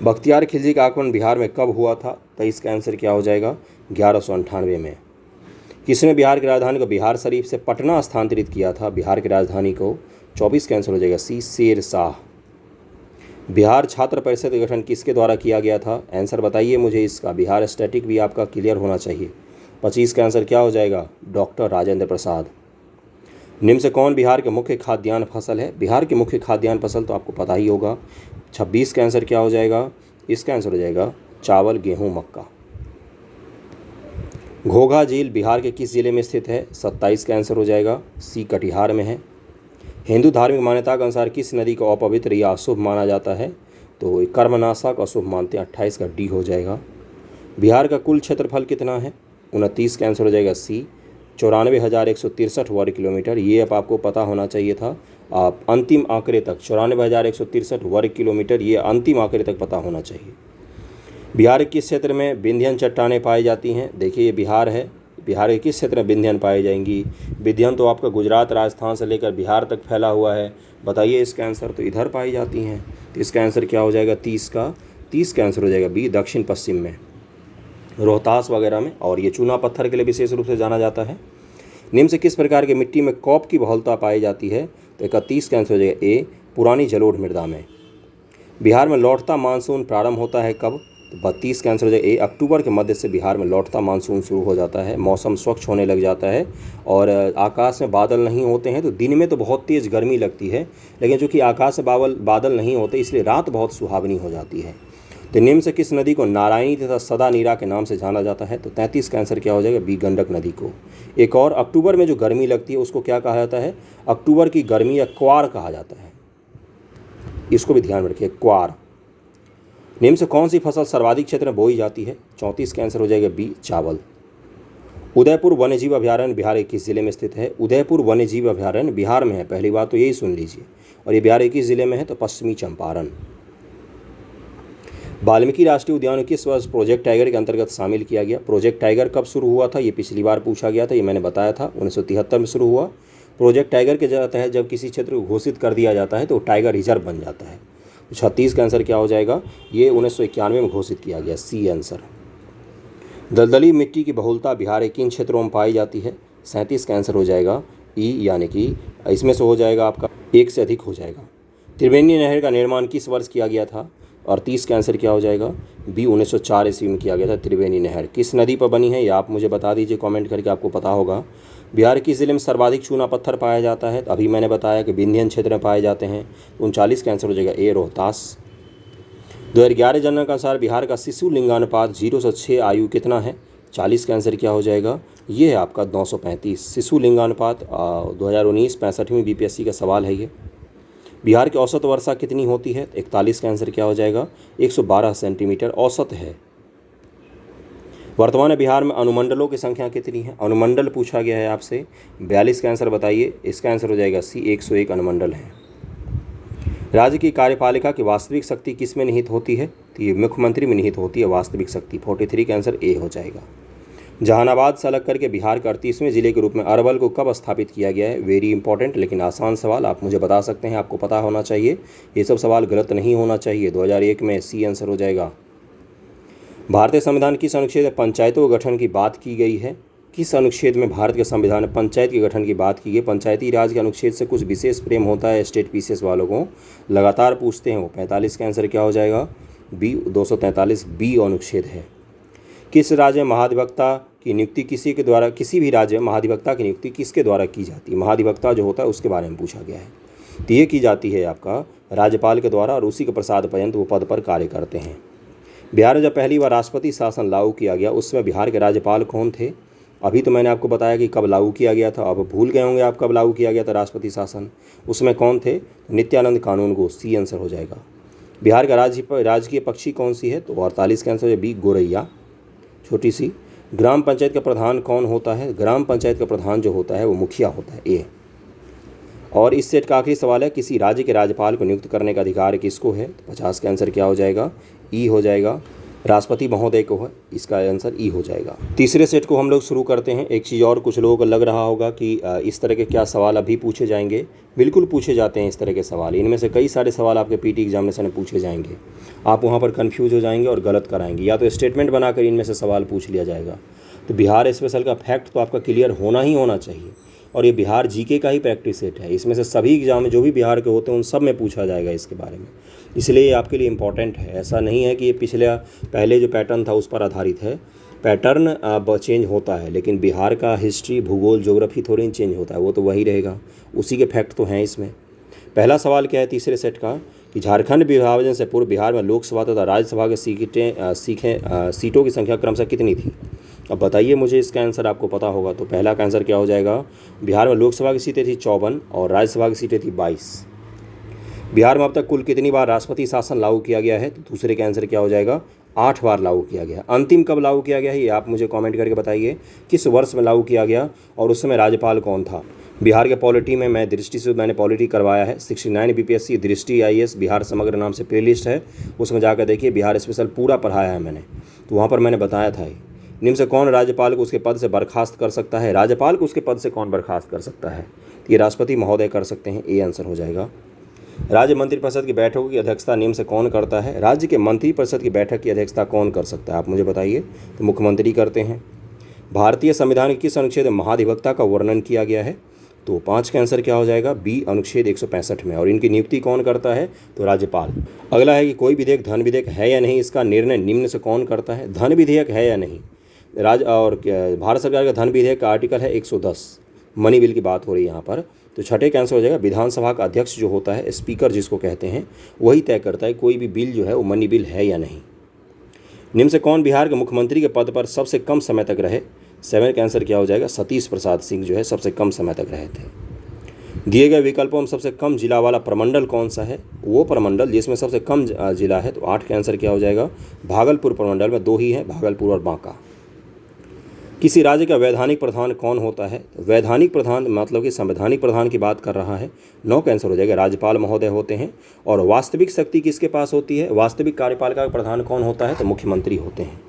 बख्तियार खिलजी का आक्रमण बिहार में कब हुआ था? 23 का आंसर क्या हो जाएगा? 1198 में। किसने बिहार की राजधानी को बिहार शरीफ से पटना स्थानांतरित किया था? बिहार की राजधानी को 24 का आंसर हो जाएगा सी, शेर शाह। बिहार छात्र परिषद का गठन किसके द्वारा किया गया था? आंसर बताइए मुझे इसका। बिहार स्टैटिक भी आपका क्लियर होना चाहिए। 25 का आंसर क्या हो जाएगा? डॉक्टर राजेंद्र प्रसाद। निम्न से कौन बिहार के मुख्य खाद्यान्न फसल है? बिहार की मुख्य खाद्यान्न फसल तो आपको पता ही होगा। 26 का आंसर क्या हो जाएगा? इसका आंसर हो जाएगा चावल, गेहूं, मक्का। घोघा झील बिहार के किस जिले में स्थित है? 27 का आंसर हो जाएगा सी, कटिहार में है। हिंदू धार्मिक मान्यता के अनुसार किस नदी को अपवित्र या अशुभ माना जाता है? तो कर्मनाशक अशुभ मानते हैं, 28 का डी हो जाएगा। बिहार का कुल क्षेत्रफल कितना है? 29 का आंसर हो जाएगा सी, 94,163 वर्ग किलोमीटर। ये अब आपको पता होना चाहिए था। आप अंतिम आंकड़े तक 94,163 वर्ग किलोमीटर, ये अंतिम आंकड़े तक पता होना चाहिए। बिहार के किस क्षेत्र में विंध्यन चट्टानें पाई जाती हैं? देखिए ये बिहार है। बिहार के किस क्षेत्र में विंध्यन पाई जाएंगी? विंध्यन तो आपका गुजरात, राजस्थान से लेकर बिहार तक फैला हुआ है। बताइए इसका आंसर। तो इधर पाई जाती हैं। तो इसका आंसर क्या हो जाएगा? 30 का आंसर हो जाएगा बी, दक्षिण पश्चिम में, रोहतास वगैरह में। और ये चूना पत्थर के लिए विशेष रूप से जाना जाता है। निम्न से किस प्रकार की मिट्टी में कॉप की बहुलता पाई जाती है? तो 31 का आंसर हो जाएगा ए, पुरानी जलोढ़ मृदा में। बिहार में लौटता मानसून प्रारंभ होता है कब? तो 32 का आंसर हो जाएगा ए, अक्टूबर के मध्य से बिहार में लौटता मानसून शुरू हो जाता है। मौसम स्वच्छ होने लग जाता है और आकाश में बादल नहीं होते हैं। तो दिन में तो बहुत तेज़ गर्मी लगती है, लेकिन चूँकि आकाश में बादल नहीं होते इसलिए रात बहुत सुहावनी हो जाती है। तो निम्न से किस नदी को नारायणी तथा सदा नीरा के नाम से जाना जाता है? तो 33 का आंसर क्या हो जाएगा? बी, गंडक नदी को। एक और, अक्टूबर में जो गर्मी लगती है उसको क्या कहा जाता है? अक्टूबर की गर्मी या क्वार कहा जाता है। इसको भी ध्यान में रखिए, क्वार। निम्न से कौन सी फसल सर्वाधिक क्षेत्र में बोई जाती है? 34 का आंसर हो जाएगा बी, चावल। उदयपुर वन्यजीव अभयारण्य बिहार के किस जिले में स्थित है? उदयपुर वन्यजीव अभयारण्य बिहार में है, पहली बात तो यही सुन लीजिए। और ये बिहार के किस जिले में है? तो पश्चिमी चंपारण। वाल्मीकि राष्ट्रीय उद्यान किस वर्ष प्रोजेक्ट टाइगर के अंतर्गत शामिल किया गया? प्रोजेक्ट टाइगर कब शुरू हुआ था? ये पिछली बार पूछा गया था, ये मैंने बताया था। 1973 में शुरू हुआ। प्रोजेक्ट टाइगर के तहत जब किसी क्षेत्र को घोषित कर दिया जाता है तो टाइगर रिजर्व बन जाता है। 36 का आंसर क्या हो जाएगा? ये 1991 में घोषित किया गया, सी आंसर। दलदली मिट्टी की बहुलता बिहार के किन क्षेत्रों में पाई जाती है? 37 का आंसर हो जाएगा ई, यानी कि इसमें से हो जाएगा आपका 1 से अधिक हो जाएगा। त्रिवेणी नहर का निर्माण किस वर्ष किया गया था? और 30 का आंसर क्या हो जाएगा? बी, 1904 ईस्वी में किया गया था। त्रिवेणी नहर किस नदी पर बनी है ये आप मुझे बता दीजिए कमेंट करके, आपको पता होगा। बिहार किस जिले में सर्वाधिक चूना पत्थर पाया जाता है? अभी मैंने बताया कि विंध्यन क्षेत्र में पाए जाते हैं। 39 का आंसर हो जाएगा ए, रोहतास। 2011 जनगणना के अनुसार बिहार का शिशु लिंगानुपात 0 से 6 आयु कितना है? 40 का आंसर क्या हो जाएगा? ये है आपका 235 शिशु लिंगानुपात। 2019 65वीं बीपीएससी का सवाल है ये। बिहार की औसत वर्षा कितनी होती है? 41 का आंसर क्या हो जाएगा? 112 सेंटीमीटर औसत है। वर्तमान में बिहार में अनुमंडलों की संख्या कितनी है? अनुमंडल पूछा गया है आपसे। 42 का आंसर बताइए। इसका आंसर हो जाएगा सी, 101 अनुमंडल हैं। राज्य की कार्यपालिका की वास्तविक शक्ति किस में निहित होती है? तो ये मुख्यमंत्री में निहित होती है वास्तविक शक्ति। 43 का आंसर ए हो जाएगा। जहानाबाद से अलग करके बिहार के 38वें जिले के रूप में अरवल को कब स्थापित किया गया है? वेरी इंपॉर्टेंट लेकिन आसान सवाल, आप मुझे बता सकते हैं, आपको पता होना चाहिए। ये सब सवाल गलत नहीं होना चाहिए। 2001 में सी आंसर हो जाएगा। भारतीय संविधान किस अनुच्छेद में पंचायतों के गठन की बात की गई है? किस अनुच्छेद में भारत के संविधान में पंचायत के गठन की बात की गई? पंचायती राज के अनुच्छेद से कुछ विशेष प्रेम होता है स्टेट पीसीएस वालों को, लगातार पूछते हैं वो। 45 का आंसर क्या हो जाएगा? बी, 243 बी अनुच्छेद है। किस राज्य में महाधिवक्ता की नियुक्ति किसी भी राज्य में महाधिवक्ता की नियुक्ति किसके द्वारा की जाती है? महाधिवक्ता जो होता है उसके बारे में पूछा गया है। तो ये की जाती है आपका राज्यपाल के द्वारा और उसी के प्रसाद पर्यंत वो पद पर कार्य करते हैं। बिहार में जब पहली बार राष्ट्रपति शासन लागू किया गया उस समय बिहार के राज्यपाल कौन थे? अभी तो मैंने आपको बताया कि कब लागू किया गया था, अब भूल गए होंगे आप कब लागू किया गया था राष्ट्रपति शासन। उसमें कौन थे? नित्यानंद कानूनगो, सी आंसर हो जाएगा। बिहार का राजकीय पक्षी कौन सी है? तो 48 का आंसर है बी, गोरैया, छोटी सी। ग्राम पंचायत का प्रधान कौन होता है? ग्राम पंचायत का प्रधान जो होता है वो मुखिया होता है, ए। और इस सेट का आखिरी सवाल है, किसी राज्य के राज्यपाल को नियुक्त करने का अधिकार किसको है? तो 50 का आंसर क्या हो जाएगा? ई हो जाएगा, राष्ट्रपति महोदय को है, इसका आंसर ई हो जाएगा। तीसरे सेट को हम लोग शुरू करते हैं। एक चीज़ और कुछ लोगों को लग रहा होगा कि इस तरह के क्या सवाल अभी पूछे जाएंगे। बिल्कुल पूछे जाते हैं इस तरह के सवाल। इनमें से कई सारे सवाल आपके पीटी एग्जामिनेशन में पूछे जाएंगे। आप वहाँ पर कन्फ्यूज हो जाएंगे और गलत कराएंगे, या तो स्टेटमेंट बनाकर इनमें से सवाल पूछ लिया जाएगा। तो बिहार स्पेशल का फैक्ट तो आपका क्लियर होना ही होना चाहिए। और ये बिहार जीके का ही प्रैक्टिस सेट है। इसमें से सभी एग्जाम जो भी बिहार के होते हैं उन सब में पूछा जाएगा इसके बारे में, इसलिए ये आपके लिए इम्पॉर्टेंट है। ऐसा नहीं है कि ये पहले जो पैटर्न था उस पर आधारित है। पैटर्न अब चेंज होता है, लेकिन बिहार का हिस्ट्री, भूगोल, ज्योग्राफी थोड़ी चेंज होता है, वो तो वही रहेगा। उसी के फैक्ट तो हैं इसमें। पहला सवाल क्या है तीसरे सेट का, कि झारखंड विभाजन से पूर्व बिहार में लोकसभा तथा राज्यसभा के सीटों की संख्या क्रमशः कितनी थी? अब बताइए मुझे, इसका आंसर आपको पता होगा। तो पहला का आंसर क्या हो जाएगा? बिहार में लोकसभा की सीटें थी 54 और राज्यसभा की सीटें थी 22। बिहार में अब तक कुल कितनी बार राष्ट्रपति शासन लागू किया गया है? तो दूसरे का आंसर क्या हो जाएगा? 8 बार लागू किया गया। अंतिम कब लागू किया गया है ये आप मुझे कमेंट करके बताइए, किस वर्ष में लागू किया गया और उस समय राज्यपाल कौन था? बिहार के पॉलिटी में मैंने पॉलिटी करवाया है। 69 बीपीएससी दृष्टि IAS बिहार समग्र नाम से प्लेलिस्ट है, उसमें जाकर देखिए, बिहार स्पेशल पूरा पढ़ाया है मैंने। तो वहाँ पर मैंने बताया था निम्न से कौन राज्यपाल को उसके पद से बर्खास्त कर सकता है? राज्यपाल को उसके पद से कौन बर्खास्त कर सकता है? तो ये राष्ट्रपति महोदय कर सकते हैं, ए आंसर हो जाएगा। राज्य मंत्रिपरिषद की बैठकों की अध्यक्षता निम्न से कौन करता है? राज्य के मंत्रिपरिषद की बैठक की अध्यक्षता कौन कर सकता है, आप मुझे बताइए। तो मुख्यमंत्री करते हैं। भारतीय संविधान के किस अनुच्छेद में महाधिवक्ता का वर्णन किया गया है? तो 5 का आंसर क्या हो जाएगा? बी, अनुच्छेद 165 में। और इनकी नियुक्ति कौन करता है? तो राज्यपाल। अगला है कि कोई विधेयक धन विधेयक है या नहीं, इसका निर्णय निम्न से कौन करता है? धन विधेयक है या नहीं, भारत सरकार का धन विधेयक का आर्टिकल है 110, मनी बिल की बात हो रही है यहाँ पर। तो छठे का आंसर हो जाएगा, विधानसभा का अध्यक्ष जो होता है, स्पीकर जिसको कहते हैं, वही तय करता है कोई भी बिल जो है वो मनी बिल है या नहीं। निम्न से कौन बिहार के मुख्यमंत्री के पद पर सबसे कम समय तक रहे? 7 का आंसर क्या हो जाएगा? सतीश प्रसाद सिंह जो है सबसे कम समय तक रहे थे। दिए गए विकल्पों में सबसे कम जिला वाला प्रमंडल कौन सा है? वो प्रमंडल जिसमें सबसे कम जिला है। तो 8 का आंसर क्या हो जाएगा? भागलपुर प्रमंडल में 2 ही है, भागलपुर और बांका। किसी राज्य का वैधानिक प्रधान कौन होता है? वैधानिक प्रधान मतलब कि संवैधानिक प्रधान की बात कर रहा है। 9 का आंसर हो जाएगा, राज्यपाल महोदय होते हैं। और वास्तविक शक्ति किसके पास होती है? वास्तविक कार्यपालिका का प्रधान कौन होता है? तो मुख्यमंत्री होते हैं।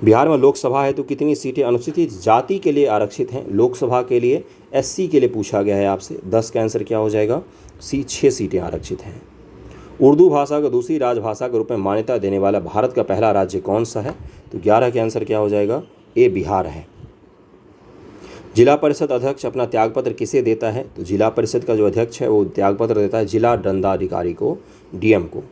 बिहार में लोकसभा है तो कितनी सीटें अनुसूचित जाति के लिए आरक्षित हैं? लोकसभा के लिए SC के लिए पूछा गया है आपसे। 10 का आंसर क्या हो जाएगा? सी, 6 सीटें आरक्षित हैं। उर्दू भाषा को दूसरी राजभाषा के रूप में मान्यता देने वाला भारत का पहला राज्य कौन सा है? तो 11 का आंसर क्या हो जाएगा? ए, बिहार है। जिला परिषद अध्यक्ष अपना त्यागपत्र किसे देता है? तो जिला परिषद का जो अध्यक्ष है वो त्यागपत्र देता है जिला दंडाधिकारी को, DM को।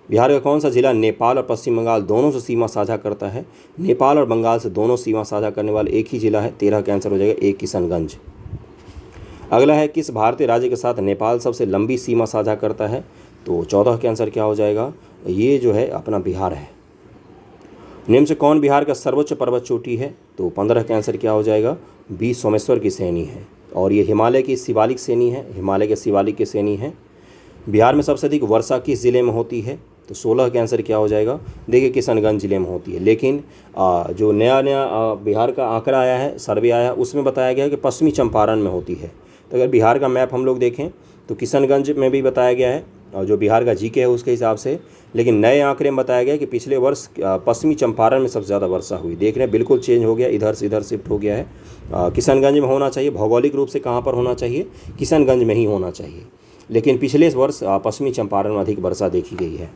बिहार का कौन सा जिला नेपाल और पश्चिम बंगाल दोनों से सीमा साझा करता है? नेपाल और बंगाल से दोनों सीमा साझा करने वाला एक ही जिला है। 13 का आंसर हो जाएगा ए, किशनगंज। अगला है, किस भारतीय राज्य के साथ नेपाल सबसे लंबी सीमा साझा करता है? तो 14 का आंसर क्या हो जाएगा? ये जो है अपना बिहार है। निम्न से कौन बिहार का सर्वोच्च पर्वत चोटी है? तो 15 का आंसर क्या हो जाएगा? बी, सोमेश्वर की श्रेणी है। और ये हिमालय की शिवालिक श्रेणी है, हिमालय के शिवालिक की श्रेणी है। बिहार में सबसे अधिक वर्षा किस जिले में होती है? तो 16 का आंसर क्या हो जाएगा? देखिए, किशनगंज जिले में होती है। लेकिन जो नया बिहार का आंकड़ा आया है, सर्वे आया है, उसमें बताया गया है कि पश्चिमी चंपारण में होती है। तो अगर बिहार का मैप हम लोग देखें तो किशनगंज में भी बताया गया है, और जो बिहार का जीके है उसके हिसाब से। लेकिन नए आंकड़े में बताया गया कि पिछले वर्ष पश्चिमी चंपारण में सबसे ज़्यादा वर्षा हुई। देख रहे हैं, बिल्कुल चेंज हो गया, इधर से इधर शिफ्ट हो गया है। किशनगंज में होना चाहिए, भौगोलिक रूप से कहाँ पर होना चाहिए? किशनगंज में ही होना चाहिए। लेकिन पिछले वर्ष पश्चिमी चंपारण में अधिक वर्षा देखी गई है।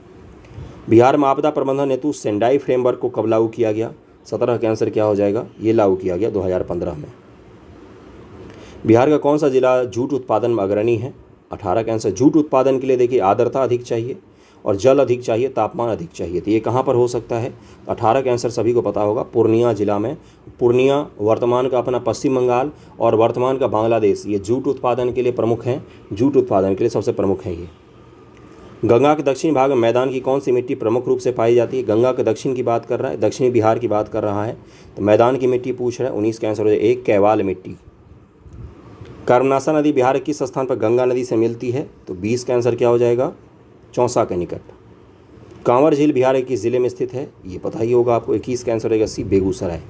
बिहार में आपदा प्रबंधन हेतु सेंडाई फ्रेमवर्क को कब लागू किया गया? 17 का आंसर क्या हो जाएगा? ये लागू किया गया 2015 में। बिहार का कौन सा जिला जूट उत्पादन में अग्रणी है? 18 का आंसर। जूट उत्पादन के लिए देखिए आर्द्रता अधिक चाहिए और जल अधिक चाहिए, तापमान अधिक चाहिए। तो ये कहाँ पर हो सकता है? 18 का आंसर सभी को पता होगा, पूर्णिया जिला में। पूर्णिया वर्तमान का अपना पश्चिम बंगाल और वर्तमान का बांग्लादेश, ये जूट उत्पादन के लिए प्रमुख हैं। जूट उत्पादन के लिए सबसे प्रमुख हैं ये। गंगा के दक्षिणी भाग में मैदान की कौन सी मिट्टी प्रमुख रूप से पाई जाती है? गंगा के दक्षिण की बात कर रहा है, दक्षिणी बिहार की बात कर रहा है। तो मैदान की मिट्टी पूछ रहा है। 19 का आंसर हो जाए एक, कैवाल मिट्टी। कर्मनाशा नदी बिहार के किस स्थान पर गंगा नदी से मिलती है? तो 20 का आंसर क्या हो जाएगा? चौसा के निकट। कांवर झील बिहार के किस जिले में स्थित है, ये पता ही होगा आपको। 21 का आंसर रहेगा सी, बेगूसराय।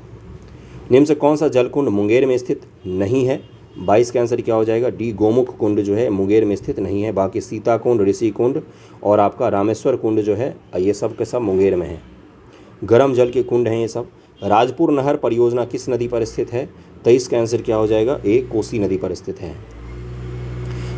निम्न से कौन सा जलकुंड मुंगेर में स्थित नहीं है, 22 का आंसर क्या हो जाएगा, डी, गोमुख कुंड जो है मुंगेर में स्थित नहीं है। बाकी सीता कुंड, ऋषि कुंड और आपका रामेश्वर कुंड जो है ये सब के सब मुंगेर में है। गर्म जल के कुंड हैं ये सब। राजपुर नहर परियोजना किस नदी पर स्थित है, 23 का आंसर क्या हो जाएगा, ए, कोसी नदी पर स्थित है।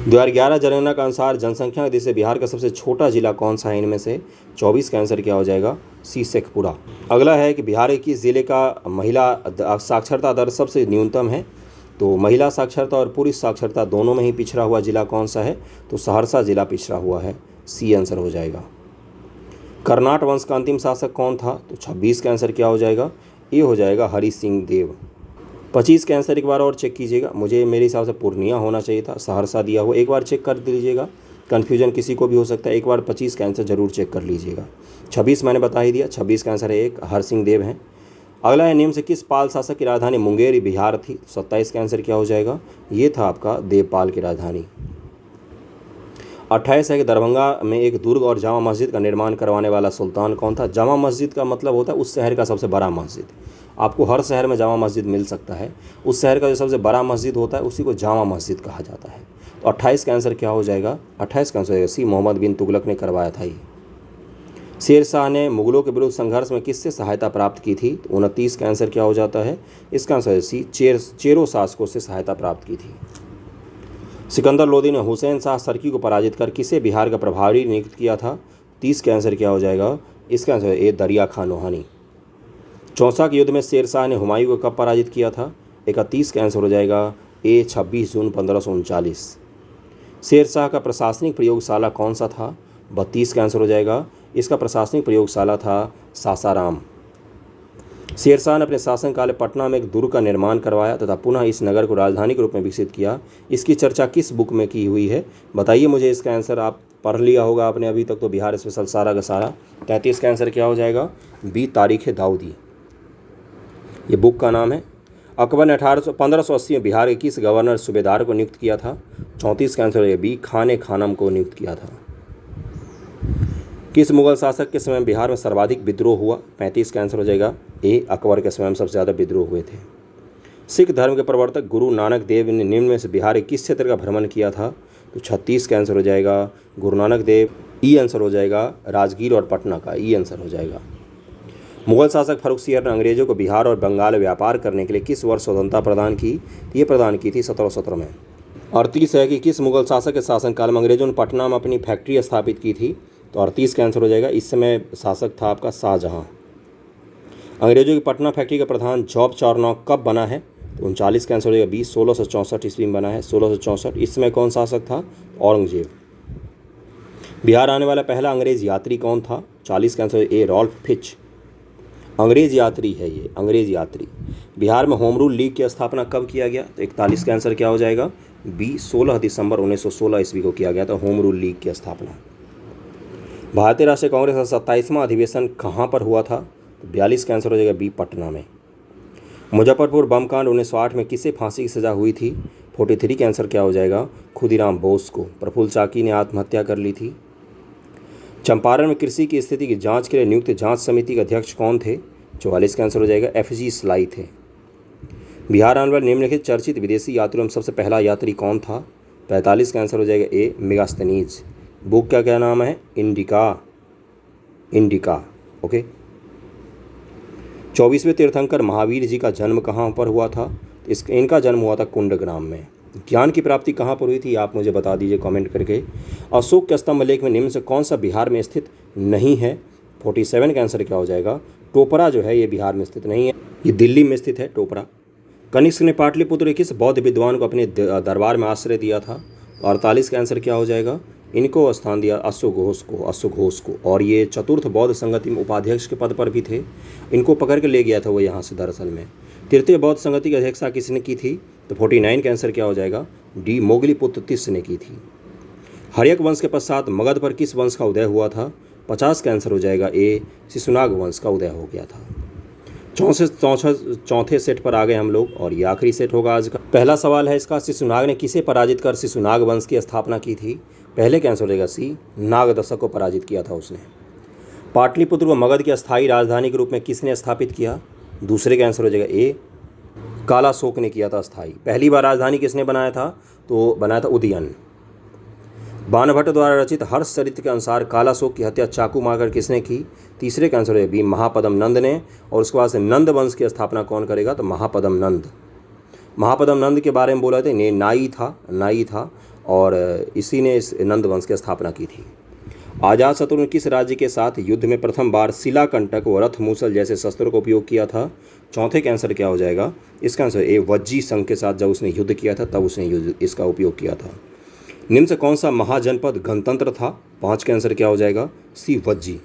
2011 जनगणना के अनुसार जनसंख्या की दृष्टि से बिहार का सबसे छोटा जिला कौन सा है इनमें से, 24 का आंसर क्या हो जाएगा, सी, शेखपुरा। अगला है कि बिहार के किस जिले का महिला साक्षरता दर सबसे न्यूनतम है, तो महिला साक्षरता और पुरुष साक्षरता दोनों में ही पिछड़ा हुआ जिला कौन सा है, तो सहरसा जिला पिछड़ा हुआ है, सी आंसर हो जाएगा। कर्नाट वंश का अंतिम शासक कौन था, तो 26 का आंसर क्या हो जाएगा, ये हो जाएगा हरि सिंह देव। 25 का आंसर एक बार और चेक कीजिएगा, मेरे हिसाब से पूर्णिया होना चाहिए था, सहरसा दिया हुआ, एक बार चेक कर लीजिएगा, कन्फ्यूजन किसी को भी हो सकता है, एक बार 25 का आंसर जरूर चेक कर लीजिएगा। 26 मैंने बता ही दिया, 26 का आंसर है एक, हरि सिंह देव है। अगला है, निम्न से किस पाल शासक की राजधानी मुंगेर बिहार थी, 27 का आंसर क्या हो जाएगा, ये था आपका देवपाल की राजधानी। 28 है कि दरभंगा में एक दुर्ग और जामा मस्जिद का निर्माण करवाने वाला सुल्तान कौन था। जामा मस्जिद का मतलब होता है उस शहर का सबसे बड़ा मस्जिद। आपको हर शहर में जामा मस्जिद मिल सकता है, उस शहर का जो सबसे बड़ा मस्जिद होता है उसी को जामा मस्जिद कहा जाता है। तो 28 का आंसर क्या हो जाएगा, 28 का आंसर सी, मोहम्मद बिन तुगलक ने करवाया था ये। शेर शाह ने मुगलों के विरुद्ध संघर्ष में किससे सहायता प्राप्त की थी, तो 29 का आंसर क्या हो जाता है, इसका आंसर सी, चेरो शासकों से सहायता प्राप्त की थी। सिकंदर लोदी ने हुसैन शाह सरकी को पराजित कर किसे बिहार का प्रभारी नियुक्त किया था, 30 का आंसर क्या हो जाएगा, इसका आंसर ए, दरिया खान लोहानी। चौसा के युद्ध में शेर शाह ने हुमायूं को कब पराजित किया था, 31 का आंसर हो जाएगा ए, 26 जून 1539। शेर शाह का प्रशासनिक प्रयोगशाला कौन सा था, 32 का आंसर हो जाएगा, इसका प्रशासनिक प्रयोगशाला था सासाराम। शेर शाह ने अपने शासनकाल में पटना में एक दुर्ग का निर्माण करवाया तथा पुनः इस नगर को राजधानी के रूप में विकसित किया। इसकी चर्चा किस बुक में की हुई है, बताइए मुझे। इसका आंसर आप पढ़ लिया होगा आपने अभी तक, तो बिहार स्पेशल सारा का सारा। 33 का आंसर क्या हो जाएगा, बी, तारीख दाऊदी, ये बुक का नाम है। अकबर ने 1580 में बिहार के किस गवर्नर सूबेदार को नियुक्त किया था, 34 का आंसर है बी, खाने खानम को नियुक्त किया था। किस मुगल शासक के समय बिहार में सर्वाधिक विद्रोह हुआ, 35 का आंसर हो जाएगा ए, अकबर के समय में सबसे ज़्यादा विद्रोह हुए थे। सिख धर्म के प्रवर्तक गुरु नानक देव ने निम्न में से बिहार के किस क्षेत्र का भ्रमण किया था, तो 36 का आंसर हो जाएगा गुरु नानक देव, ई आंसर हो जाएगा राजगीर और पटना का, ई आंसर हो जाएगा। मुगल शासक फर्रुखसियर ने अंग्रेजों को बिहार और बंगाल में व्यापार करने के लिए किस वर्ष स्वतंत्रता प्रदान की, ये प्रदान की थी 1717 में। 38 है कि किस मुगल शासक के शासनकाल में अंग्रेजों ने पटना में अपनी फैक्ट्री स्थापित की थी, तो 38 का आंसर हो जाएगा, इस समय शासक था आपका शाहजहां। अंग्रेजों की पटना फैक्ट्री का प्रधान जॉब चार्नॉक कब बना है, तो 39 का आंसर हो जाएगा 1664 ईस्वी में बना है, 1664। इस समय कौन शासक था, औरंगजेब। बिहार आने वाला पहला अंग्रेज यात्री कौन था, 40 का आंसर ए, रॉल्फ फिच, अंग्रेज यात्री है ये, अंग्रेज यात्री। बिहार में होम रूल लीग की स्थापना कब किया गया, तो 41 का आंसर क्या हो जाएगा बी, 16 दिसंबर 1916 ईस्वी को किया गया था होम रूल लीग की स्थापना। भारतीय राष्ट्रीय कांग्रेस का 27वां अधिवेशन कहाँ पर हुआ था, तो 42 का आंसर हो जाएगा बी, पटना में। मुजफ्फरपुर बम कांड 1908 में किसे फांसी की सजा हुई थी, 43 का आंसर क्या हो जाएगा, खुदीराम बोस को। प्रफुल्ल चाकी ने आत्महत्या कर ली थी। चंपारण में कृषि की स्थिति की जांच के लिए नियुक्त जांच समिति के अध्यक्ष कौन थे, 44 का आंसर हो जाएगा FG स्लाई थे। बिहार आने वाले निम्नलिखित चर्चित विदेशी यात्रियों में सबसे पहला यात्री कौन था, 45 का आंसर हो जाएगा ए, मेगास्थनीज। बुक का क्या नाम है, इंडिका, ओके। 24वें तीर्थंकर महावीर जी का जन्म कहाँ पर हुआ था, इनका जन्म हुआ था कुंडग्राम में। ज्ञान की प्राप्ति कहाँ पर हुई थी, आप मुझे बता दीजिए कमेंट करके। अशोक के स्तंभ लेख में निम्न से कौन सा बिहार में स्थित नहीं है, 47 का आंसर क्या हो जाएगा, टोपरा जो है ये बिहार में स्थित नहीं है, ये दिल्ली में स्थित है टोपरा। कनिष्क ने पाटलिपुत्र के किस बौद्ध विद्वान को अपने दरबार में आश्रय दिया था, 48 का आंसर क्या हो जाएगा, इनको स्थान दिया अश्वघोष को। और ये चतुर्थ बौद्ध संगति में उपाध्यक्ष के पद पर भी थे, इनको पकड़ के ले गया था वो यहाँ से दरअसल में। तृतीय बौद्ध संगति की अध्यक्षता किसने की थी, तो 49 का आंसर क्या हो जाएगा डी, मोगलीपुत्र तिस्स ने की थी। हर्यक वंश के पश्चात मगध पर किस वंश का उदय हुआ था, 50 का आंसर हो जाएगा ए, शिशुनाग वंश का उदय हो गया था। चौथे सेट पर आ गए हम लोग और ये आखिरी सेट होगा आज का। पहला सवाल है इसका, शिशुनाग ने किसे पराजित कर शिशुनाग वंश की स्थापना की थी, पहले का आंसर हो जाएगा सी, नागदशक को पराजित किया था उसने। पाटलिपुत्र को मगध की अस्थायी राजधानी के रूप में किसने स्थापित किया? दूसरे का आंसर हो जाएगा ए, कालाशोक ने किया था अस्थायी। पहली बार राजधानी किसने बनाया था? तो बनाया था उदयन। बाणभट्ट द्वारा रचित हर्ष चरित्र के अनुसार कालाशोक की हत्या चाकू मारकर किसने की? तीसरे का आंसर है बी, महापदम नंद ने। और उसके बाद से नंद वंश की स्थापना कौन करेगा? तो महापदम नंद। महापदम नंद के बारे में बोला था, नाई था और इसी ने इस नंद वंश की स्थापना की थी। अजातशत्रु ने किस राज्य के साथ युद्ध में प्रथम बार शिलाकंटक व रथ मूसल जैसे शस्त्रों का उपयोग किया था? चौथे का आंसर क्या हो जाएगा? इसका आंसर ए, वज्जी संघ के साथ जब उसने युद्ध किया था तब उसने इसका उपयोग किया था। निम्न से कौन सा महाजनपद गणतंत्र था? 5 का आंसर क्या हो जाएगा? सी, वज्जी।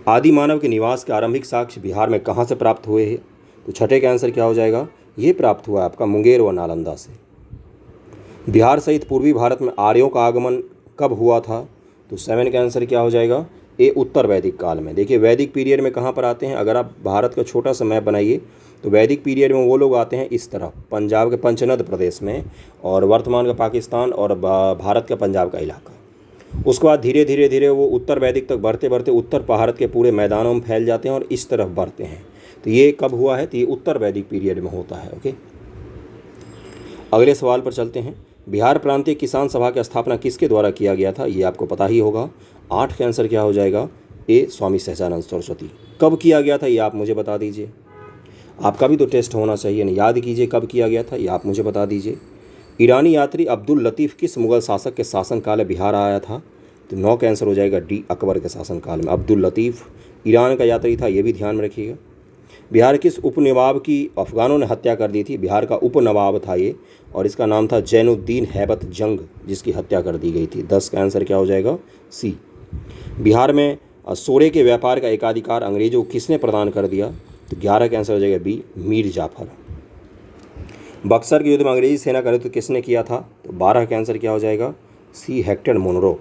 आदि मानव के निवास के आरंभिक साक्ष्य बिहार में कहाँ से प्राप्त हुए हैं? तो छठे का आंसर क्या हो जाएगा? ये प्राप्त हुआ आपका मुंगेर व नालंदा से। बिहार सहित पूर्वी भारत में आर्यों का आगमन कब हुआ था? तो 7 का आंसर क्या हो जाएगा? ए, उत्तर वैदिक काल में। देखिए वैदिक पीरियड में कहाँ पर आते हैं? अगर आप भारत का छोटा सा मैप बनाइए तो वैदिक पीरियड में वो लोग आते हैं इस तरफ, पंजाब के पंचनद प्रदेश में, और वर्तमान का पाकिस्तान और भारत का पंजाब का इलाका। उसके बाद धीरे धीरे वो उत्तर वैदिक तक बढ़ते बढ़ते उत्तर भारत के पूरे मैदानों में फैल जाते हैं और इस तरफ बढ़ते हैं। तो ये कब हुआ है? तो ये उत्तर वैदिक पीरियड में होता है। ओके, अगले सवाल पर चलते हैं। बिहार प्रांतीय किसान सभा की स्थापना किसके द्वारा किया गया था? ये आपको पता ही होगा। 8 का आंसर क्या हो जाएगा? ए, स्वामी सहजानंद सरस्वती। कब किया गया था ये आप मुझे बता दीजिए। आपका भी तो टेस्ट होना चाहिए ना, याद कीजिए कब किया गया था, ये आप मुझे बता दीजिए। ईरानी यात्री अब्दुल लतीफ़ किस मुगल शासक के शासनकाल में बिहार आया था? तो 9 का आंसर हो जाएगा डी, अकबर के शासनकाल में। अब्दुल लतीफ़ ईरान का यात्री था, ये भी ध्यान में रखिएगा। बिहार किस उपनवाब की अफगानों ने हत्या कर दी थी? बिहार का उपनवाब था ये, और इसका नाम था जैनुद्दीन हैबत जंग, जिसकी हत्या कर दी गई थी। 10 का आंसर क्या हो जाएगा? सी। बिहार में सोरे के व्यापार का एकाधिकार अंग्रेजों को किसने प्रदान कर दिया? तो 11 का आंसर हो जाएगा बी, मीर जाफर। बक्सर के युद्ध में अंग्रेजी सेना का नेतृत्व किसने किया था? तो 12 का आंसर क्या हो जाएगा? सी, हेक्टर मोनरो।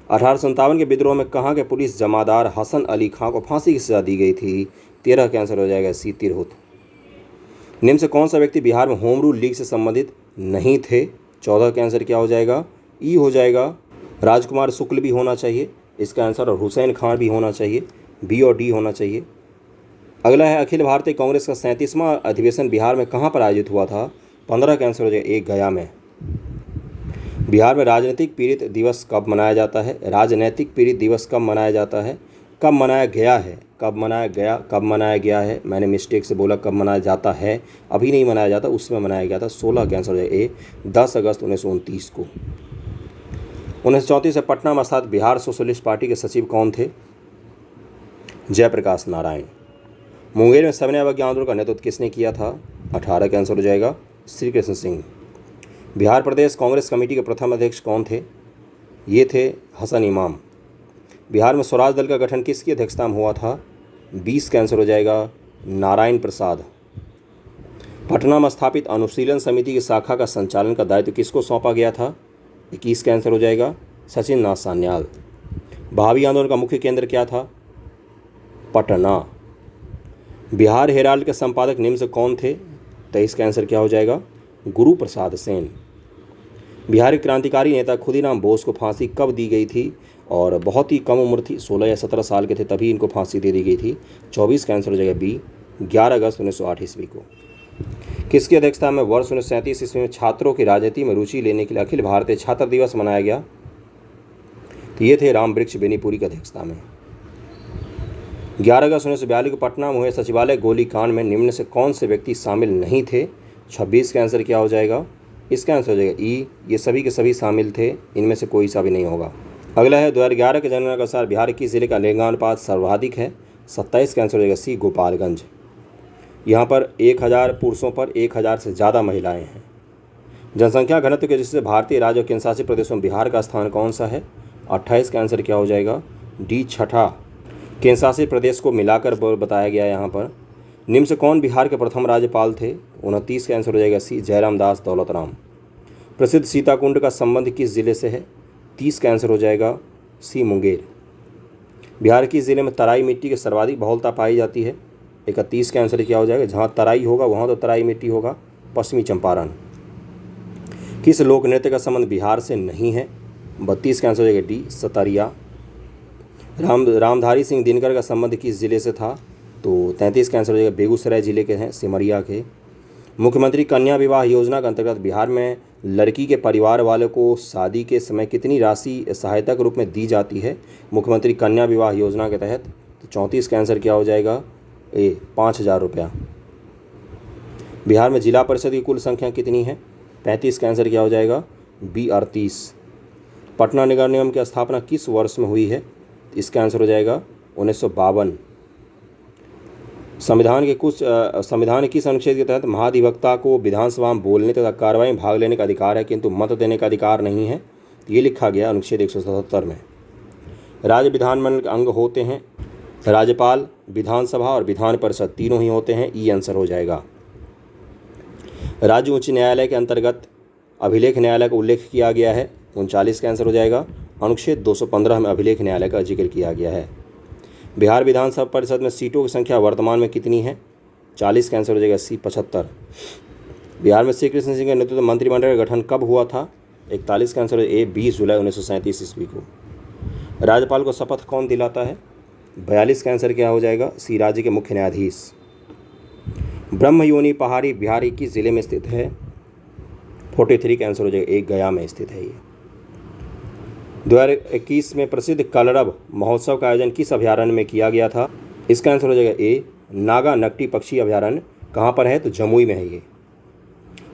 1857 के विद्रोह में कहाँ के पुलिस जमादार हसन अली खां को फांसी की सजा दी गई थी? 13 का आंसर हो जाएगा सी, तिरहुत। निम्न से कौन सा व्यक्ति बिहार में होम रूल लीग से संबंधित नहीं थे? 14 का आंसर क्या हो जाएगा? ई हो जाएगा। राजकुमार शुक्ल भी होना चाहिए इसका आंसर, और हुसैन खान भी होना चाहिए। बी और डी होना चाहिए। अगला है अखिल भारतीय कांग्रेस का 37वां अधिवेशन बिहार में कहाँ पर आयोजित हुआ था? 15 का आंसर हो जाएगा ए, गया में। बिहार में राजनीतिक पीड़ित दिवस कब मनाया जाता है? राजनैतिक पीड़ित दिवस कब मनाया जाता है? कब मनाया गया है? कब मनाया गया है? मैंने मिस्टेक से बोला कब मनाया जाता है, अभी नहीं मनाया जाता, उसमें मनाया गया था। 16 का आंसर हो जाएगा ए, 10 अगस्त 1929 को। 1934 से पटना में स्थापित बिहार सोशलिस्ट पार्टी के सचिव कौन थे? जयप्रकाश नारायण। मुंगेर में सविनय अवज्ञा आंदोलन का नेतृत्व किसने किया था? 18 का आंसर हो जाएगा श्री कृष्ण सिंह। बिहार प्रदेश कांग्रेस कमेटी के प्रथम अध्यक्ष कौन थे? ये थे हसन इमाम। बिहार में स्वराज दल का गठन किसकी अध्यक्षता में हुआ था? 20 का आंसर हो जाएगा नारायण प्रसाद। पटना में स्थापित अनुशीलन समिति की शाखा का संचालन का दायित्व किसको सौंपा गया था? 21 का आंसर हो जाएगा सचिन नाथ सान्याल। भावी आंदोलन का मुख्य केंद्र क्या था? पटना। बिहार हेराल्ड के संपादक निम्न से कौन थे? 23 का आंसर क्या हो जाएगा? गुरु प्रसाद सेन। बिहार के क्रांतिकारी नेता खुदीराम बोस को फांसी कब दी गई थी? और बहुत ही कम उम्र थी, 16 या 17 साल के थे तभी इनको फांसी दे दी गई थी। 24 का आंसर हो जाएगा बी, 11 अगस्त 1908 ईस्वी को। किसकी अध्यक्षता में वर्ष 1937 ईस्वी में छात्रों की राजनीति में रुचि लेने के लिए अखिल भारतीय छात्र दिवस मनाया गया? तो ये थे राम वृक्ष बेनीपुरी की अध्यक्षता में। 11 अगस्त 1942 को पटना में हुए सचिवालय गोलीकांड में निम्न से कौन से व्यक्ति शामिल नहीं थे? 26 का आंसर क्या हो जाएगा? इसका आंसर हो जाएगा ई, ये सभी के सभी शामिल थे, इनमें से कोई सा भी नहीं होगा। अगला है 2011 के जनगणना के अनुसार बिहार किस जिले का लिंगानुपात सर्वाधिक है? 27 का आंसर हो जाएगा सी, गोपालगंज। यहाँ पर 1000 पुरुषों पर 1000 से ज़्यादा महिलाएं हैं। जनसंख्या घनत्व के दृष्टि से भारतीय राज्य और केंद्रशासित प्रदेशों में बिहार का स्थान कौन सा है? 28 का आंसर क्या हो जाएगा? डी, छठा। केंद्रशासित प्रदेश को मिलाकर बताया गया है यहाँ पर। निम्न से कौन बिहार के प्रथम राज्यपाल थे? 29 का आंसर हो जाएगा सी, जयराम दास दौलतराम। प्रसिद्ध सीताकुंड का संबंध किस जिले से है? 30 का आंसर हो जाएगा सी, मुंगेर। बिहार के जिले में तराई मिट्टी की सर्वाधिक बहुलता पाई जाती है? 31 का आंसर क्या हो जाएगा? जहाँ तराई होगा वहाँ तो तराई मिट्टी होगा, पश्चिमी चंपारण। किस लोक नृत्य का संबंध बिहार से नहीं है? 32 का आंसर हो जाएगा डी सतरिया। रामधारी सिंह दिनकर का संबंध किस जिले से था? तो 33 का आंसर हो जाएगा बेगूसराय जिले के हैं, सिमरिया के। मुख्यमंत्री कन्या विवाह योजना के अंतर्गत बिहार में लड़की के परिवार वालों को शादी के समय कितनी राशि सहायता के रूप में दी जाती है मुख्यमंत्री कन्या विवाह योजना के तहत? तो 34 का आंसर क्या हो जाएगा? ए 5,000 रुपया। बिहार में जिला परिषद की कुल संख्या कितनी है? 35 का आंसर क्या हो जाएगा? बी 38। पटना नगर निगम की स्थापना किस वर्ष में हुई है? इसका आंसर हो जाएगा 1952। संविधान किस अनुच्छेद के तहत महाधिवक्ता को विधानसभा में बोलने तथा कार्रवाई में भाग लेने का अधिकार है किंतु मत देने का अधिकार नहीं है? ये लिखा गया अनुच्छेद 177 में। राज्य विधानमंडल के अंग होते हैं राज्यपाल, विधानसभा और विधान परिषद, तीनों ही होते हैं। ई आंसर हो जाएगा। राज्य उच्च न्यायालय के अंतर्गत अभिलेख न्यायालय का उल्लेख किया गया है। 39 का आंसर हो जाएगा। अनुच्छेद 215 में अभिलेख न्यायालय का जिक्र किया गया है। बिहार विधानसभा परिषद में सीटों की संख्या वर्तमान में कितनी है? 40 का आंसर हो जाएगा सी 75। बिहार में श्री कृष्ण सिंह के नेतृत्व मंत्रिमंडल का गठन कब हुआ था? 41 का आंसर ए 20 जुलाई 1937 ईस्वी को। राज्यपाल को शपथ कौन दिलाता है? 42 का आंसर क्या हो जाएगा? सी राज्य के मुख्य न्यायाधीश। ब्रह्मयोनी पहाड़ी बिहार किस जिले में स्थित है? 43 का आंसर हो जाएगा एक गया में स्थित है ये। 2021 में प्रसिद्ध कलरव महोत्सव का आयोजन किस अभयारण्य में किया गया था? इसका आंसर हो जाएगा ए नागा नकटी पक्षी अभयारण्य। कहाँ पर है? तो जमुई में है ये।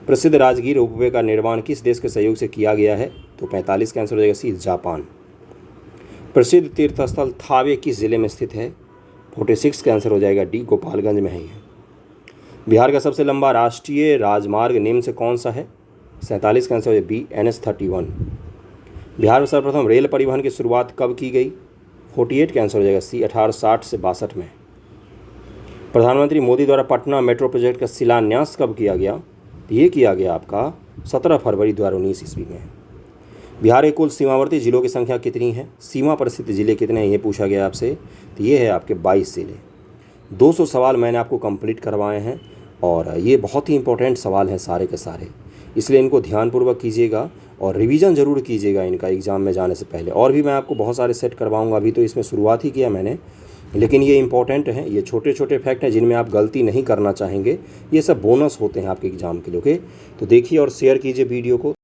प्रसिद्ध राजगीर रोपवे का निर्माण किस देश के सहयोग से किया गया है? तो 45 का आंसर हो जाएगा सी जापान। प्रसिद्ध तीर्थस्थल थावे किस जिले में स्थित है? 46 का आंसर हो जाएगा डी गोपालगंज में है ये। बिहार का सबसे लंबा राष्ट्रीय राजमार्ग निम्न से कौन सा है? 47 का आंसर हो जाएगा बी NH 31। बिहार में सर्वप्रथम रेल परिवहन की शुरुआत कब की गई? 48 का आंसर हो जाएगा सी 1860 से 62 में। प्रधानमंत्री मोदी द्वारा पटना मेट्रो प्रोजेक्ट का शिलान्यास कब किया गया? तो ये किया गया आपका 17 फरवरी 2019 ईस्वी में। बिहार के कुल सीमावर्ती जिलों की संख्या कितनी है? सीमा पर स्थित जिले कितने हैं ये पूछा गया आपसे। तो ये है आपके 22 जिले। 200 सवाल मैंने आपको कंप्लीट करवाए हैं और ये बहुत ही इंपॉर्टेंट सवाल हैं सारे के सारे, इसलिए इनको ध्यानपूर्वक कीजिएगा और रिवीजन ज़रूर कीजिएगा इनका एग्ज़ाम में जाने से पहले। और भी मैं आपको बहुत सारे सेट करवाऊंगा, अभी तो इसमें शुरुआत ही किया मैंने, लेकिन ये इंपॉर्टेंट हैं। ये छोटे छोटे फैक्ट हैं जिनमें आप गलती नहीं करना चाहेंगे। ये सब बोनस होते हैं आपके एग्ज़ाम के लिए। ओके, तो देखिए और शेयर कीजिए वीडियो को।